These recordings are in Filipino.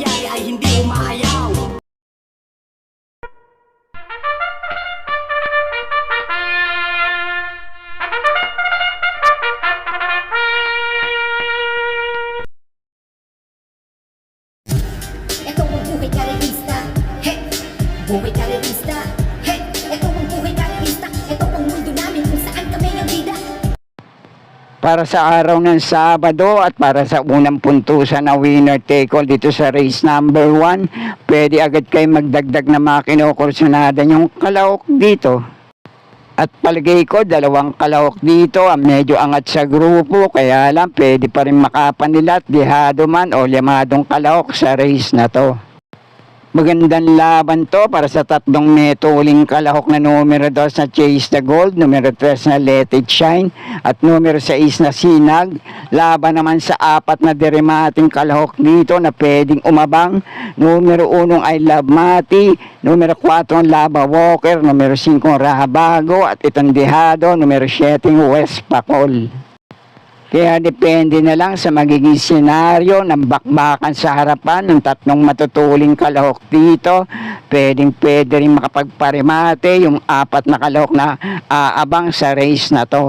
nangyayari ay hindi umaayaw. Ito ang buhay karerista, he! Buhay karerista, he! Ito ang buhay karerista, ito ang mundo namin kung saan kami ang bida. Para sa araw ng Sabado at para sa unang puntusan na winner take all dito sa race number 1, pwede agad kayo magdagdag na mga kinukursunada yung kalahok dito. At palagay ko, dalawang kalahok dito ang medyo angat sa grupo, kaya lang pwede pa rin makapanilat, dihado man o limadong kalahok sa race na to. Magandang laban to para sa tatlong metuling kalahok na numero 2 na Chase the Gold, numero 3 na Let It Shine, at numero 6 na Sinag. Laban naman sa 4 na derimating kalahok dito na pwedeng umabang, numero 1 I Love Mati, numero 4 Lava Walker, numero 5 Rahabago, at itong dihado, numero 7 West Pacol. Kaya depende na lang sa magiging senaryo ng bakbakan sa harapan ng tatlong matutuling kalahok dito. Pwede rin makapagparimate yung 4 na kalahok na aabang sa race na to.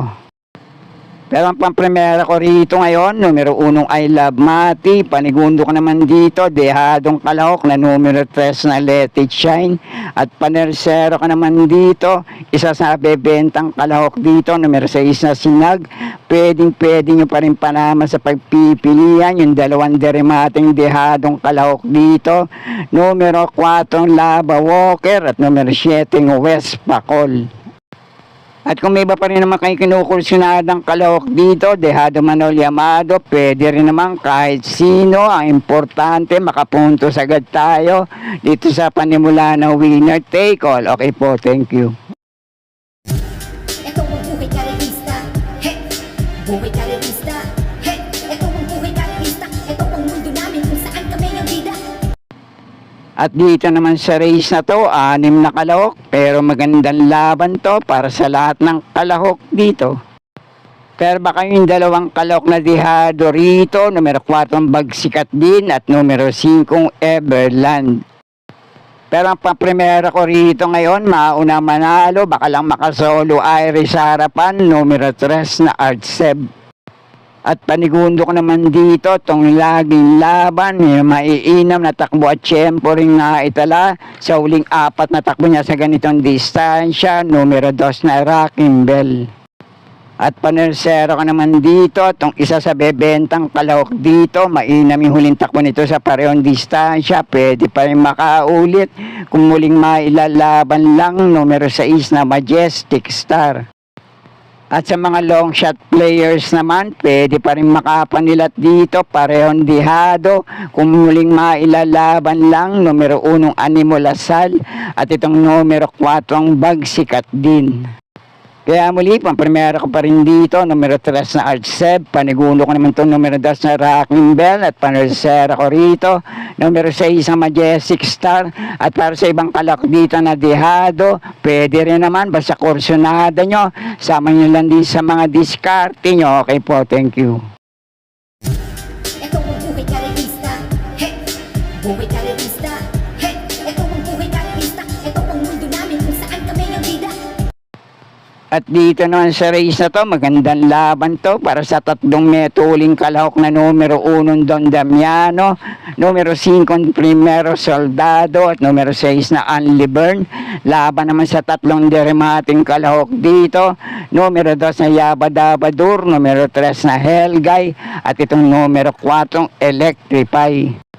Pero ang pampremera ko rito ngayon, numero 1 I Love Mati, panigundo ko naman dito, dehadong kalahok na numero 3 na Let It Shine, at panersero ko naman dito, isa sa bebentang kalahok dito, numero 6 na Sinag. Pwede nyo pa rin panama sa pagpipilian yung dalawang derimating dehadong kalahok dito, numero 4 Lava Walker at numero 7 West Pacol. At kung may iba pa rin naman kayo kinukursunadang kalahok dito, dehado Manol Yamado, pwede rin naman kahit sino. Ang importante, makapuntos agad tayo dito sa panimula ng winner take all. Okay po, thank you. Ito ang buhay karerista, he! Buhay karerista, he! Ito ang buhay karerista, ito ang mundo namin kung saan kami ang bida. At dito naman sa race na to, 6 na kalahok, pero magandang laban to para sa lahat ng kalahok dito. Pero baka yung dalawang kalahok na dihado rito, numero 4 Bagsikat din at numero 5 Everland. Pero ang paprimera ko rito ngayon, mauna manalo, baka lang makasolo Iris sa harapan, numero 3 na Artseb. At panigundo ko naman dito, itong laging laban, may maiinam na takbo at tiyempo rin na itala sa huling 4 na takbo niya sa ganitong distansya, numero 2 na Rocking Bell. At panersero ko naman dito, itong isa sa bebentang kalahok dito, mainam yung huling takbo nito sa parehong distansya, pwede pa rin makaulit kung muling mailalaban lang, numero 6 na Majestic Star. At sa mga long shot players naman, pwede pa rin makapanilat dito, parehong dihado. Kung muling mailalaban lang, numero 1 Animo Lasal at itong numero 4 Bagsikat din. Kaya muli, pampremera ko pa rin dito, numero 3 na Artseb, panigulo ko naman itong numero 2 na Rocking Bell, at panersera ko rito, numero 6 ang Majestic Star, at para sa ibang kalahok dito na dihado, pwede rin naman, basta kursunada nyo, sama nyo lang din sa mga diskarte nyo. Okay po, thank you. Ito ang buhay karerista, he! Buhay karerista, he! Ito ang buhay karerista, ito ang mundo namin kung saan kami ang bida. At dito naman sa race na to, magandang laban to para sa tatlong metuling kalahok na numero 1 Don Damiano, numero 5 Primero Soldado at numero 6 na Anli Bern. Laban naman sa tatlong derimating kalahok dito, numero 2 na Yabadabadur, numero 3 na Helgay at itong numero 4 Electrify.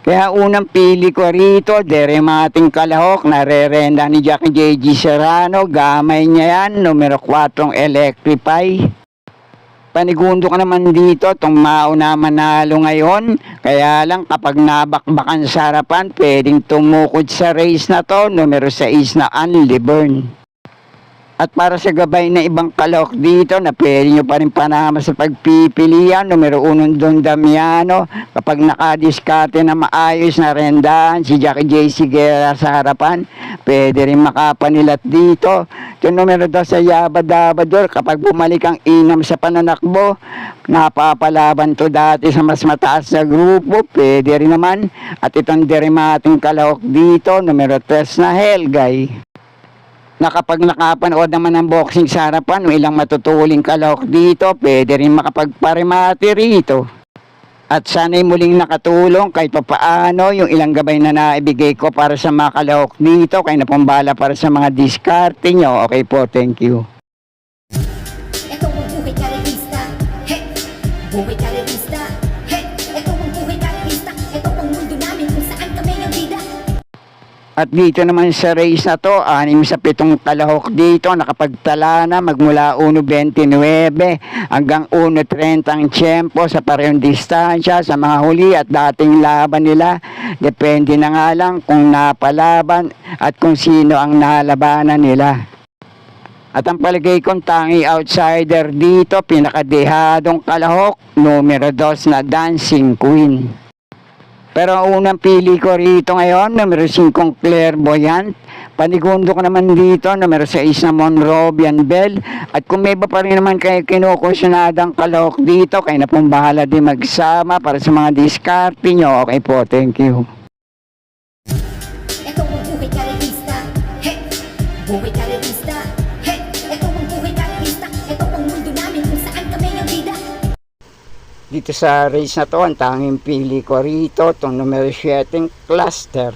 Kaya unang pili ko rito, derimating kalahok, narerenda ni Jackie J.G. Serrano, gamay niya yan, numero 4 Electrify. Panigundo ko naman dito, itong mauna manalo ngayon, kaya lang kapag nabakbakan sa harapan, pwedeng tumukod sa race na to, numero 6 na Anli Bern. At para sa gabay na ibang kalahok dito na pwede nyo pa rin panama sa pagpipilian, numero 1 Don Damiano, kapag nakadiskarte na maayos na rendahan, si Jackie J. Siguera sa harapan, pwede rin makapanilat dito. Ito numero 2 sa Yabadabador, kapag bumalik ang inam sa pananakbo, napapalaban to dati sa mas mataas na grupo, pwede rin naman. At itong derimating kalahok dito, numero 3 na Helgay, na kapag nakapanood naman ng boxing sa harapan, may ilang matutuling kalahok dito, pwede rin makapagparimati rito. At sana'y muling nakatulong kahit papaano yung ilang gabay na naibigay ko para sa mga kalahok dito, kaya napumbala para sa mga diskarte nyo. Okay po, thank you. Ito ang buhay karerista. Hey! Buhay karerista. Hey! Ito ang buhay karerista. Ito ang mundo namin kung saan kami ang bida. At dito naman sa race na to, 6 sa 7 kalahok dito, nakapagtala na magmula 1.29 hanggang 1.30 ang tiyempo sa parehong distansya sa mga huli at dating laban nila. Depende na nga lang kung napalaban at kung sino ang nalabanan nila. At ang palagay kong tangi outsider dito, pinakadehadong kalahok, numero 2 na Dancing Queen. Pero ang unang pili ko rito ngayon, numero 5 Clairvoyant. Panigundo ko naman dito, numero 6 na Monrovian Bell. At kung may iba pa rin naman kayo kinukusyonadang kalahok dito, kayo na pong bahala din magsama para sa mga diskarte nyo. Okay po, thank you. Ito ang buhay karerista. Hey! Buhay karerista. Hey! Ito ang buhay karerista. Ito ang mundo namin kung saan kami ang bida. Dito sa race na to, ang tanging pili ko rito, itong numero 7 Cluster.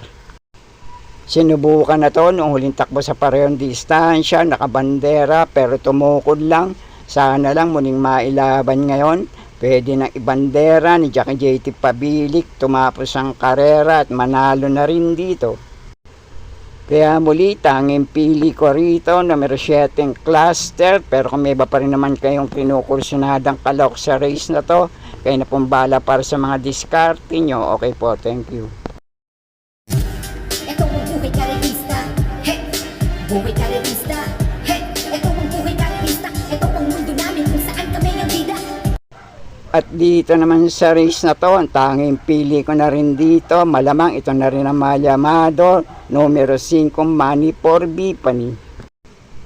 Sinubukan na to noong huling takbo sa parehong distansya, nakabandera pero tumukod lang. Sana lang muling mailaban ngayon. Pwede nang ibandera ni Jackie J. Pabilik, tumapos ang karera at manalo na rin dito. Kaya muli, tanging pili ko rito, numero 7 Cluster. Pero kung may iba pa rin naman kayong kinukursunadang kalahok sa race na to, kayo na pong bala para sa mga diskarte nyo. Okay po, thank you. Ito ang buhay karerista. Hey! Buhay karerista. Hey! Ito ang buhay karerista. Ito ang mundo namin kung saan kami ang bida. At dito naman sa race na to, ang tanging pili ko na rin dito, malamang ito na rin ang malyamado, numero 5 Money for Bipani.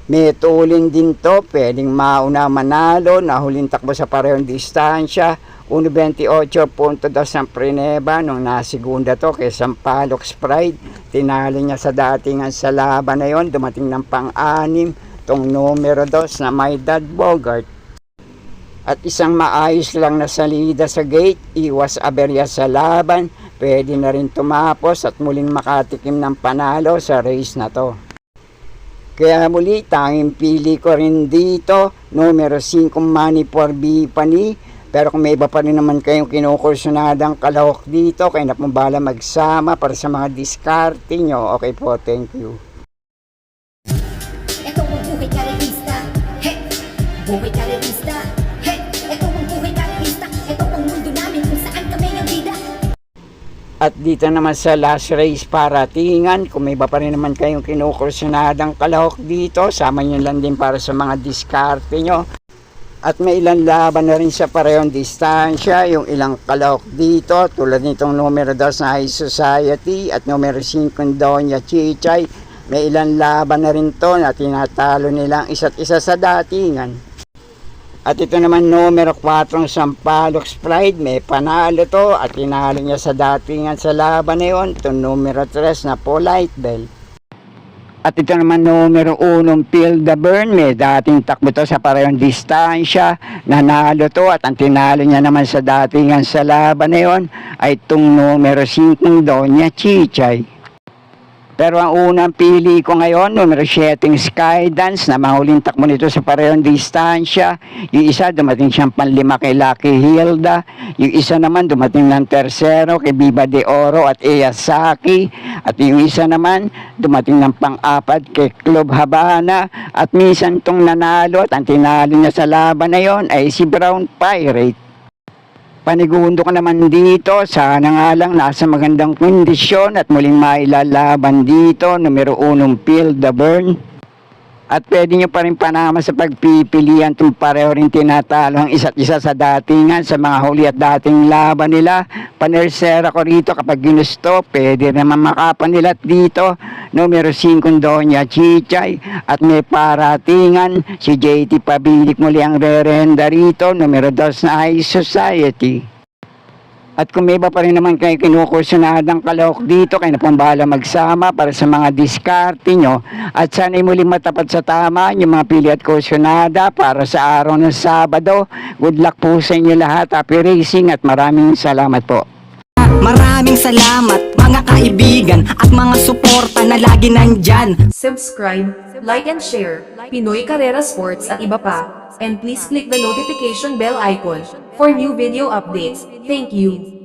May tulin din to, pwedeng mauna manalo, na huling takbo sa parehong distansya, 1.28.2 ang Preneba nung nasigunda to kay Sampaloc Pride. Tinalo niya sa datingan sa laban na yon, dumating ng pang-6 tong numero 2 na My Dad Bogart. At isang maayos lang na salida sa gate, iwas aberya sa laban, pwede na rin tumapos at muling makatikim ng panalo sa race na to. Kaya muli, tanging pili ko rin dito, numero 5 Money for Bipani. Pero kung may iba pa rin naman kayong kinukursunadang kalahok dito, kayo na pong bala magsama para sa mga diskarte nyo. Okay po, thank you. Ito ang buhay karerista. Hey! Buhay karerista. Hey! Ito ang buhay karerista. Ito ang mundo namin kung saan kami ang bida. At dito naman sa last race paratingan, kung may iba pa rin naman kayong kinukursunadang kalahok dito, sama nyo lang din para sa mga diskarte nyo. At may ilang laban na rin sa parehong distansya, yung ilang kalahok dito, tulad nitong numero 2 na High Society at numero 5 Doña Chichay. May ilang laban na rin to na tinatalo nilang isa't isa sa datingan. At ito naman numero 4 Sampaloc Pride, may panalo to at tinalo niya sa datingan sa laban na yun, itong numero 3 na Polite Bell. At ito naman numero 1 Feel the Burn, may dating takbo to sa parehong distansya, nanalo to at ang tinalo niya naman sa datingan sa laban na yun ay itong numero 5 Doña Chichay. Pero ang unang pili ko ngayon, numero 7 Skydance, na mahuling takbo nito sa parehong distansya. Yung isa dumating siyang panlima kay Lucky Hilda, yung isa naman dumating ng tersero kay Viva de Oro at Eyasaki, at yung isa naman dumating ng pang-apat kay Club Habana, at minsan tong nanalo at ang tinalo niya sa laban na yon ay si Brown Pirate. Panigundo ko naman dito, sana nga lang nasa magandang kondisyon at muling mailalaban dito, numero 1 Feel the Burn. At pwede nyo pa rin panama sa pagpipilian kung pareho rin tinatalo ang isa't isa sa datingan sa mga huli at dating laban nila. Panersera ko rito kapag ginusto, pwede naman makapanilat dito. Numero 5 Doña Chichay at may paratingan si JT Pabilik muli ang re-renda rito. Numero 2 na High Society. At kung may iba pa rin naman kayo kinukursunadang kalahok dito, kayo na pong bahala magsama para sa mga diskarte nyo. At sana'y muling matapat sa tama yung mga pili at kursunada para sa araw ng Sabado. Good luck po sa inyo lahat. Happy racing at maraming salamat po. Maraming salamat mga kaibigan at mga suporta na lagi nandyan. Subscribe, like and share, Pinoy Carrera Sports at iba pa. And please click the notification bell icon for new video updates. Thank you.